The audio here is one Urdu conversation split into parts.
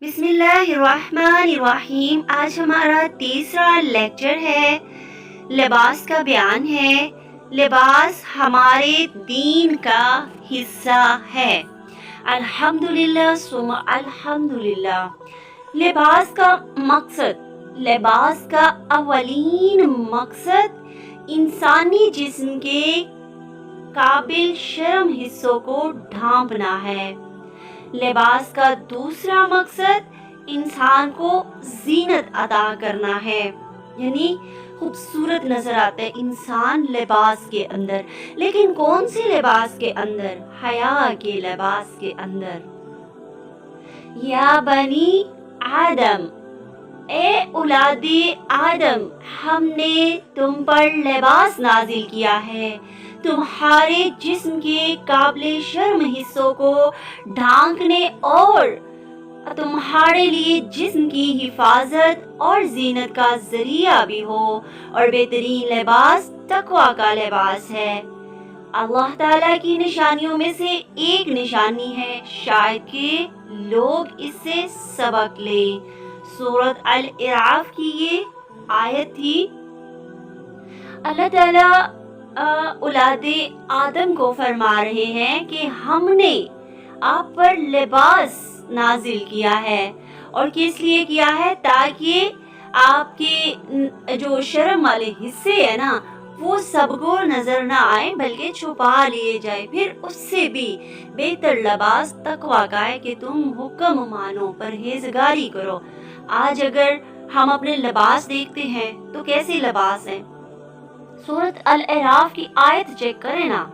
بسم اللہ الرحمن الرحیم۔ آج ہمارا تیسرا لیکچر ہے، لباس کا بیان ہے۔ لباس ہمارے دین کا حصہ ہے۔ الحمدللہ ثم الحمدللہ۔ لباس کا اولین مقصد انسانی جسم کے قابل شرم حصوں کو ڈھانپنا ہے۔ لباس کا دوسرا مقصد انسان کو زینت عطا کرنا ہے، یعنی خوبصورت نظر آتا ہے انسان لباس کے اندر، لیکن کون سے لباس کے اندر؟ حیا کے لباس کے اندر۔ یا بنی آدم، اے اولاد آدم، ہم نے تم پر لباس نازل کیا ہے، تمہارے جسم کے قابل شرم حصوں کو ڈھانکنے اور تمہارے لیے جسم کی حفاظت اور زینت کا ذریعہ بھی ہو، اور بہترین لباس تقویٰ کا لباس ہے۔ اللہ تعالیٰ کی نشانیوں میں سے ایک نشانی ہے، شاید کہ لوگ اس سے سبق لیں۔ سورۃ الاعراف کی یہ آیت تھی۔ اللہ تعالیٰ اولاد آدم کو فرما رہے ہیں کہ ہم نے آپ پر لباس نازل کیا ہے، اور کس لیے کیا ہے؟ تاکہ آپ کے جو شرم والے حصے ہیں نا، وہ سب کو نظر نہ آئے بلکہ چھپا لیے جائے۔ پھر اس سے بھی بہتر لباس تقویٰ کا ہے کہ تم حکم مانو، پرہیزگاری کرو۔ آج اگر ہم اپنے لباس دیکھتے ہیں تو کیسے لباس ہیں؟ سورۃ الاعراف کی آیت چیک کریں نا،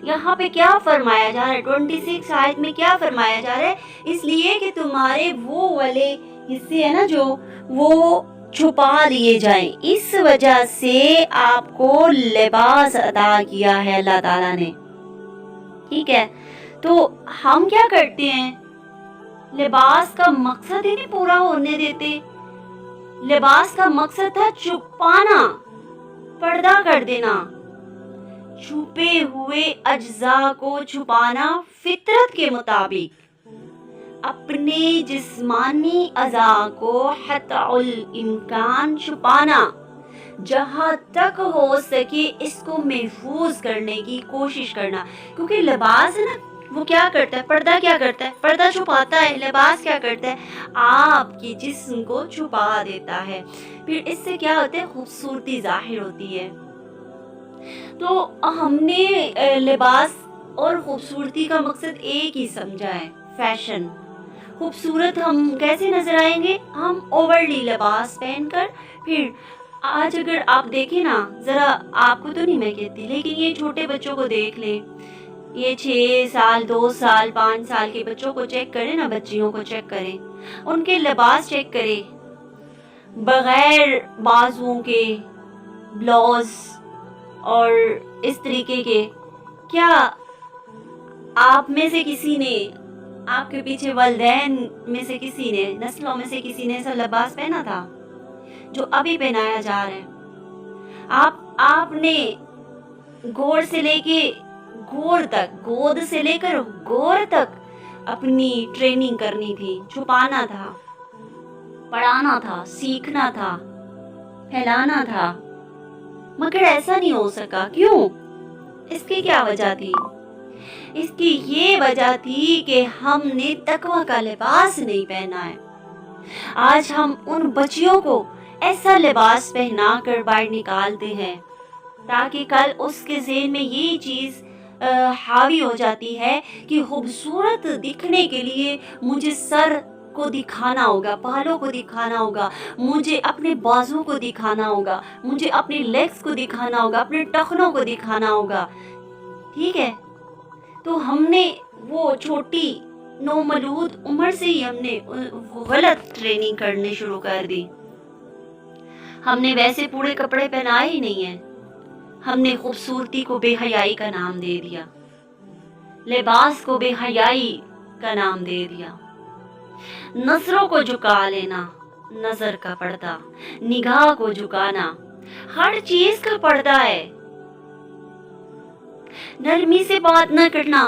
یہاں پہ کیا فرمایا جا رہا ہے؟ 26 آیت میں کیا فرمایا جا رہا ہے؟ اس لیے کہ تمہارے وہ والے حصے ہیں نا جو وہ چھپا لیے جائیں، اس وجہ سے آپ کو لباس عطا کیا ہے اللہ تعالیٰ نے۔ ٹھیک ہے، تو ہم کیا کرتے ہیں؟ لباس کا مقصد ہی نہیں پورا ہونے دیتے۔ لباس کا مقصد تھا چھپانا، پردہ کر دینا، چھپے ہوئے اجزاء کو چھپانا، فطرت کے مطابق اپنے جسمانی اعضاء کو حتی الامکان چھپانا، جہاں تک ہو سکے اس کو محفوظ کرنے کی کوشش کرنا۔ کیونکہ لباس ہے نا، وہ کیا کرتا ہے؟ پردہ کیا کرتا ہے؟ پردہ چھپاتا ہے۔ لباس کیا کرتا ہے؟ آپ کے جسم کو چھپا دیتا ہے۔ پھر اس سے کیا ہوتا ہے؟ خوبصورتی ظاہر ہوتی ہے۔ تو ہم نے لباس اور خوبصورتی کا مقصد ایک ہی سمجھا ہے، فیشن۔ خوبصورت ہم کیسے نظر آئیں گے؟ ہم اوورلی لباس پہن کر۔ پھر آج اگر آپ دیکھیں نا، ذرا آپ کو تو نہیں میں کہتی، لیکن یہ چھوٹے بچوں کو دیکھ لیں، یہ 6 سال 2 سال 5 سال کے بچوں کو چیک کریں نا، بچیوں کو چیک کریں، ان کے لباس چیک کریں، بغیر بازوؤں کے بلاؤز اور اس طریقے کے۔ کیا آپ میں سے کسی نے، آپ کے پیچھے والدین میں سے کسی نے، نسلوں میں سے کسی نے ایسا لباس پہنا تھا جو ابھی پہنایا جا رہا ہے؟ آپ نے گور سے لے کے گور تک، گود سے لے کر گور تک اپنی ٹریننگ کرنی تھی، چھپانا تھا، پڑھانا تھا، سیکھنا تھا، پھیلانا تھا، مگر ایسا نہیں ہو سکا۔ کیوں؟ اس کی کیا وجہ تھی؟ اس کی یہ وجہ تھی کہ ہم نے تقویٰ کا لباس نہیں پہنا ہے۔ آج ہم ان بچیوں کو ایسا لباس پہنا کر باہر نکالتے ہیں تاکہ کل اس کے ذہن میں یہ چیز حاوی ہو جاتی ہے کہ خوبصورت دکھنے کے لیے مجھے سر کو دکھانا ہوگا، بالوں کو دکھانا ہوگا، مجھے اپنے بازو کو دکھانا ہوگا، مجھے اپنے لیگز کو دکھانا ہوگا، اپنے ٹخنوں کو دکھانا ہوگا۔ ٹھیک ہے، تو ہم نے وہ چھوٹی نومولود عمر سے ہی ہم نے غلط ٹریننگ کرنے شروع کر دی۔ ہم نے ویسے پورے کپڑے پہنائے ہی نہیں ہیں، ہم نے خوبصورتی کو بے حیائی کا نام دے دیا، لباس کو بے حیائی کا نام دے دیا۔ نظروں کو جھکا لینا، نظر کا پردہ، نگاہ کو جھکانا، ہر چیز کا پردہ ہے۔ نرمی سے بات نہ کرنا،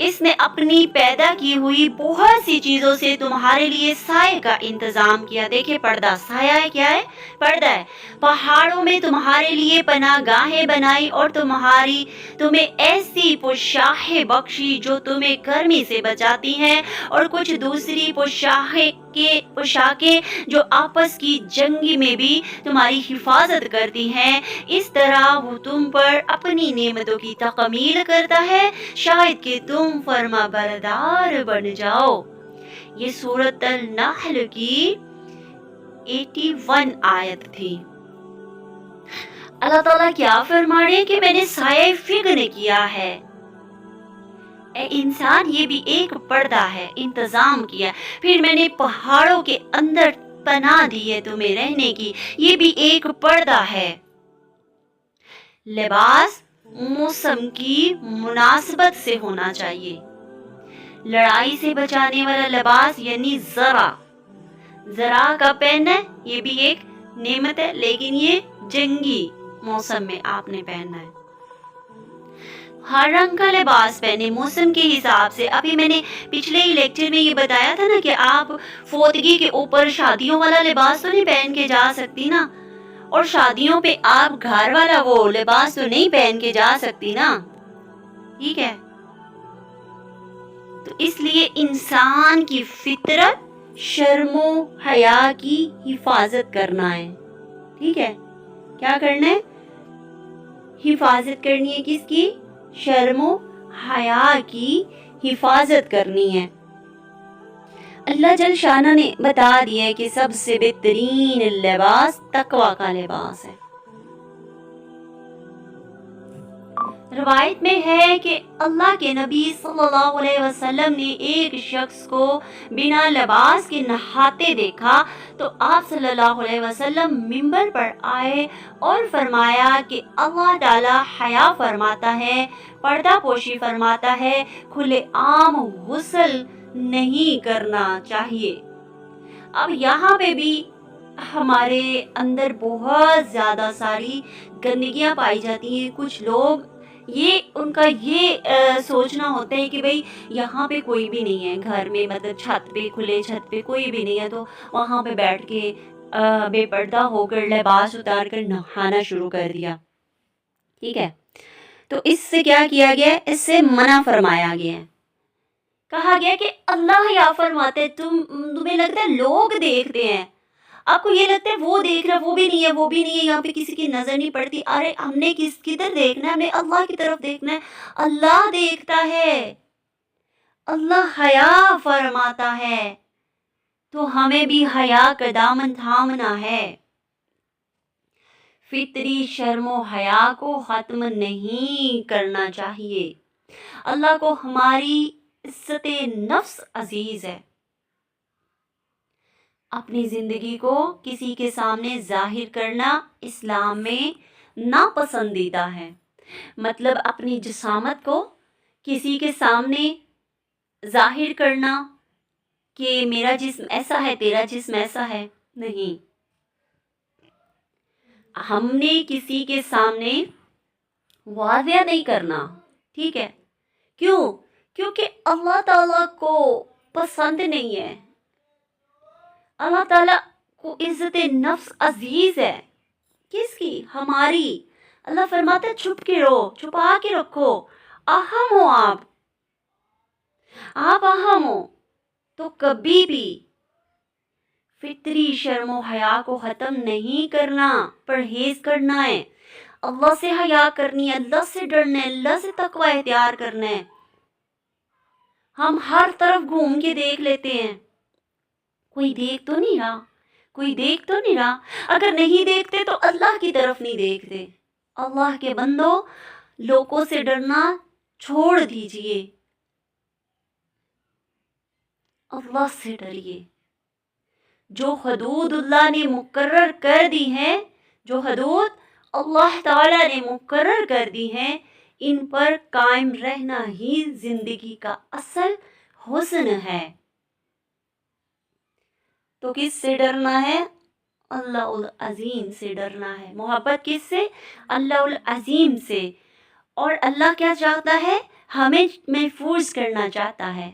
اس نے اپنی پیدا کی ہوئی بہت سی چیزوں سے تمہارے لیے سائے کا انتظام کیا. دیکھیں پردہ، سایہ ہے، کیا ہے؟ پردہ ہے. پہاڑوں میں تمہارے لیے پناہ گاہیں بنائی اور تمہیں ایسی پوشاکیں بخشی جو تمہیں گرمی سے بچاتی ہیں، اور کچھ دوسری پوشاکیں جو آپس کی جنگ میں بھی تمہاری حفاظت کرتی ہیں. اس طرح وہ تم پر اپنی نعمتوں کی تکمیل کرتا ہے، شاید کہ تم فرما بردار بن جاؤ. یہ سورۃ النحل کی 81 آیت تھی. اللہ تعالیٰ کیا فرما رہے ہیں کہ میں نے سایہ فکر کیا ہے. اے انسان، یہ بھی ایک پردہ ہے، انتظام کیا. پھر میں نے پہاڑوں کے اندر پناہ دی ہے تمہیں رہنے کی، یہ بھی ایک پردہ ہے. لباس موسم کی مناسبت سے ہونا چاہیے. لڑائی سے بچانے والا لباس یعنی زرا کا پہننا، یہ بھی ایک نعمت ہے، لیکن یہ جنگی موسم میں آپ نے پہننا ہے. ہر رنگ کا لباس پہنے موسم کے حساب سے. ابھی میں نے پچھلے ہی لیکچر میں یہ بتایا تھا نا کہ آپ فوتگی کے اوپر شادیوں والا لباس تو نہیں پہن کے جا سکتی نا، اور شادیوں پہ آپ گھر والا وہ لباس تو نہیں پہن کے جا سکتی نا. ٹھیک ہے، تو اس لیے انسان کی فطرت شرم و حیا کی حفاظت کرنا ہے. ٹھیک ہے، کیا کرنا ہے؟ حفاظت کرنی ہے. کس کی؟ شرم و حیا کی حفاظت کرنی ہے. اللہ جل شانہ نے بتا دیا ہے کہ سب سے بہترین لباس تقوی کا لباس ہے. روایت میں ہے کہ اللہ کے نبی صلی اللہ علیہ وسلم نے ایک شخص کو بنا لباس کے نہاتے دیکھا تو آپ صلی اللہ علیہ وسلم منبر پر آئے اور فرمایا کہ اللہ تعالی حیا فرماتا ہے، پردہ پوشی فرماتا ہے، کھلے عام غسل نہیں کرنا چاہیے. اب یہاں پہ بھی ہمارے اندر بہت زیادہ ساری گندگیاں پائی جاتی ہیں. کچھ لوگ ان کا یہ سوچنا ہوتا ہے کہ بھئی یہاں پہ کوئی بھی نہیں ہے گھر میں، مطلب چھت پہ، کھلے چھت پہ کوئی بھی نہیں ہے، تو وہاں پہ بیٹھ کے بے پردہ ہو کر لباس اتار کر نہانا شروع کر دیا. ٹھیک ہے، تو اس سے کیا کیا گیا ہے؟ اس سے منع فرمایا گیا ہے. کہا گیا کہ اللہ یا فرماتے تمہیں لگتا ہے لوگ دیکھتے ہیں، آپ کو یہ لگتا ہے وہ دیکھ رہا، وہ بھی نہیں ہے، وہ بھی نہیں ہے، یہاں پہ کسی کی نظر نہیں پڑتی. ارے ہم نے کدھر دیکھنا ہے؟ ہم نے اللہ کی طرف دیکھنا ہے. اللہ دیکھتا ہے، اللہ حیا فرماتا ہے، تو ہمیں بھی حیا کا دامن تھامنا ہے. فطری شرم و حیا کو ختم نہیں کرنا چاہیے. اللہ کو ہماری عزت نفس عزیز ہے. اپنی زندگی کو کسی کے سامنے ظاہر کرنا اسلام میں ناپسندیدہ ہے. مطلب اپنی جسامت کو کسی کے سامنے ظاہر کرنا کہ میرا جسم ایسا ہے، تیرا جسم ایسا ہے، نہیں. ہم نے کسی کے سامنے واضح نہیں کرنا. ٹھیک ہے، کیوں؟ کیونکہ اللہ تعالیٰ کو پسند نہیں ہے. اللہ تعالیٰ کو عزت نفس عزیز ہے. کس کی؟ ہماری. اللہ فرماتا ہے چھپ کے رہو، چھپا کے رکھو. اہم ہو آپ اہم ہو، تو کبھی بھی فطری شرم و حیا کو ختم نہیں کرنا، پرہیز کرنا ہے. اللہ سے حیا کرنی ہے، اللہ سے ڈرنا ہے، اللہ سے تقوی اختیار کرنا ہے. ہم ہر طرف گھوم کے دیکھ لیتے ہیں، کوئی دیکھ تو نہیں رہا، کوئی دیکھ تو نہیں رہا. اگر نہیں دیکھتے تو اللہ کی طرف نہیں دیکھتے. اللہ کے بندو، لوگوں سے ڈرنا چھوڑ دیجئے، اللہ سے ڈریے. جو حدود اللہ نے مقرر کر دی ہیں، جو حدود اللہ تعالی نے مقرر کر دی ہیں، ان پر قائم رہنا ہی زندگی کا اصل حسن ہے. تو کس سے ڈرنا ہے؟ اللہ العظیم سے ڈرنا ہے. محبت کس سے؟ اللہ العظیم سے. اور اللہ کیا چاہتا ہے؟ ہمیں محفوظ کرنا چاہتا ہے،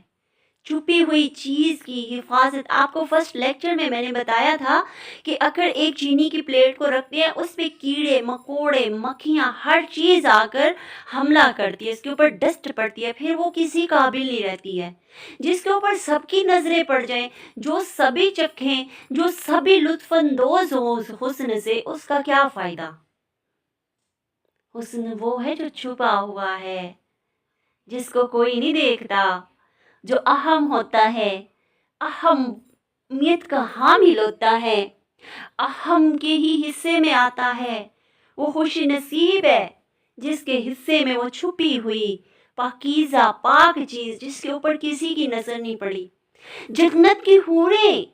چھپی ہوئی چیز کی حفاظت۔ آپ کو فرسٹ لیکچر میں نے بتایا تھا کہ اگر ایک چینی کی پلیٹ کو رکھتے ہیں، اس پہ کیڑے مکوڑے مکھیاں ہر چیز آ کر حملہ کرتی ہے، اس کے اوپر ڈسٹ پڑتی ہے، پھر وہ کسی قابل نہیں رہتی ہے۔ جس کے اوپر سب کی نظریں پڑ جائیں، جو سبھی چکھیں، جو سبھی لطف اندوز ہو حسن سے، اس کا کیا فائدہ؟ حسن وہ ہے جو چھپا ہوا ہے، جس کو کوئی نہیں دیکھتا، جو اہم ہوتا ہے، اہمیت کا حامل ہوتا ہے، اہم کے ہی حصے میں آتا ہے۔ وہ خوش نصیب ہے جس کے حصے میں وہ چھپی ہوئی پاکیزہ پاک چیز، جس کے اوپر کسی کی نظر نہیں پڑی۔ جنت کی حوریں،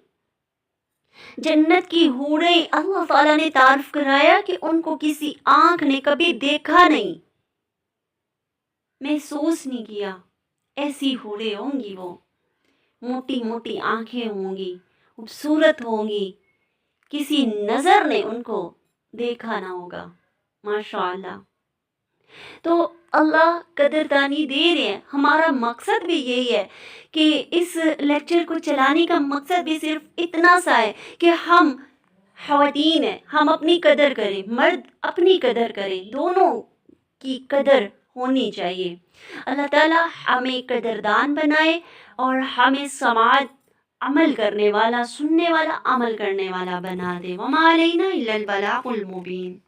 جنت کی حوریں اللہ تعالیٰ نے تعارف کرایا کہ ان کو کسی آنکھ نے کبھی دیکھا نہیں، محسوس نہیں کیا۔ ایسی حوریں ہوں گی، وہ موٹی موٹی آنکھیں ہوں گی، خوبصورت ہوں گی، کسی نظر نے ان کو دیکھا نہ ہوگا۔ ماشاءاللہ۔ تو اللہ قدردانی دے رہے ہیں۔ ہمارا مقصد بھی یہی ہے کہ اس لیکچر کو چلانے کا مقصد بھی صرف اتنا سا ہے کہ ہم خواتین ہیں، ہم اپنی قدر کریں، مرد اپنی قدر کریں، دونوں کی قدر ہونی چاہیے۔ اللہ تعالیٰ ہمیں قدردان بنائے اور ہمیں سماعت عمل کرنے والا، سننے والا، عمل کرنے والا بنا دے۔ وما علینا الا البلاغ المبین۔